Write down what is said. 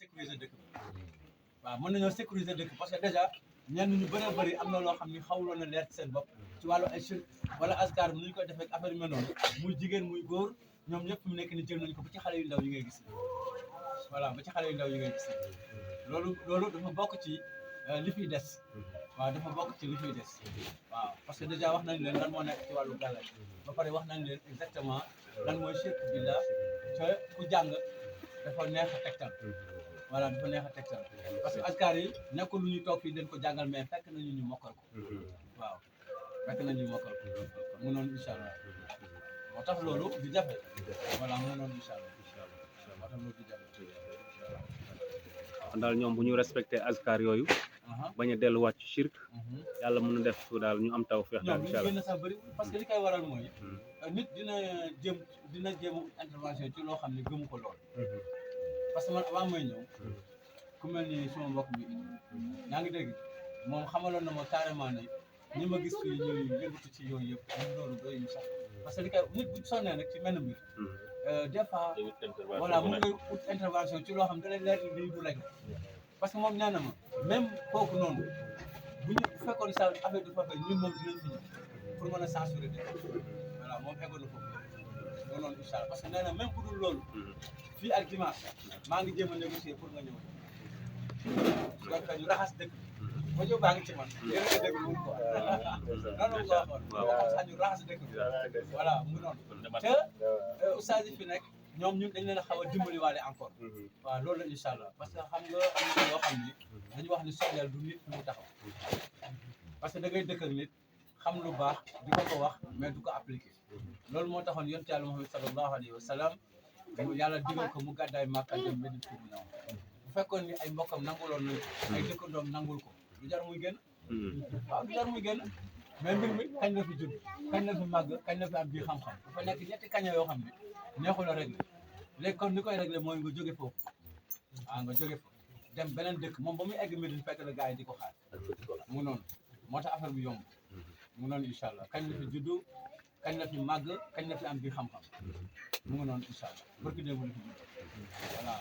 sécuriser dëkk bi waaw mën nañoo sécuriser dëkk parce que déjà ñenn ñu bëree bëri am na loo xam ni xawuloon na leer ci seen bopp ci wàllu ay chirque wala askar bi nu ñu koy defee ak affaire yu mel noonu muy jigéen muy góor ñoom ñëpp mu nekk ni jël nañu ko ba ci xale yu ndaw yi ngay gis voilà ba ci xale yu ndaw yi ngay gis loolu dafa bokk ci li fiy des waaw dafa bokk ci li fiy des waaw parce que déjà wax nañ leen lan moo nekk ci wàllu gàllal ba pare wax nañ leen exactement lan mooy shirk billah te ku jàng dafa neex a tegtal voilà dafa neex a tegtal parce que askar yi nekkul lu ñu toog fii dañ ko jàngal mais fekk nañu ñu mokkal ko waaw fekk nañu mokkal ko mu noonu incha allah moo tax loolu di jafe voilà mu noonu incha allah moo tax loolu di jafe kon daal ñoom bu ñu respecté askar yooyu bañ a delluwaat ci shirk yàlla mën na def su daal ñu am taw feex daal incha allah génn sax bëri parce que li koy waral mooy nit dina jéem intervention ci loo xam ne gëmu ko lool parce que man avant may ñëw ku mel ni suma mbokk bi yaa ngi dégg moom xamaloon na ma carrément ne ñi ma gis fii ñuy yëngatu ci yooyu yëpp ñu loolu doy ñu sax parce que li koy nit bu sonnee nag ci menn mbir des fois voilà mu ngi ut intervention ci loo xam ne da lay leer ni lii du rek parce que moom nee na ma même kooku noonu bu ñu fekkoon sa affaire du fa fekk ñun moom dinañ fi ñëw pour mën a censurer de voilà moom eggoon na foofu loolu noonu incha allah parce que nee na même bu dul loolu fii ak dimanche maa ngi jéem a négocier pour nga ñëw su ko defee ñu raxas dëkk ba ñëw baa ngi ci man yéen a dégg moom quoi noonu la ko waxoon sax ñu raxas dëkk bi voilà mu noonu te oustaz yi fi nekk ñoom ñun dañ leen a xaw a dimbali waale encore waaw loolu la incha allah parce que xam nga am na yoo xam ni dañu wax ni soxleel du nit mu taxaw parce que da ngay dëkk ak nit xam lu baax di ko wax mais du ko appliqué loolu moo taxoon yonent Yàlla Muhammad sallallahu alayhi wa sallam yàlla digal ko mu gàddaay Màkka dem Medina pour ñëw bu fekkoon ni ay mbokkam nanguloon nañ ay dëkkandoom nangul ko du jar muy génn waaw du jar muy génn mais mbir mi kañ la fi judd kañ la fi màgg kañ la fi am bii xam-xam dafa nekk ñetti kaña yoo xam ne neexul a réglé léegi kon ni koy réglé mooy nga jóge foofu nga jóge foofu dem beneen dëkk moom ba muy egg Medina fekk la gars yi di ko xaar mu noonu moo tax affaire bi yomb mu noonu incha allah kañ la fi juddu kañ la fi màgg kañ la fi am bii xam-xam mu ngi noonu incha allah barki démb la fi judd voilà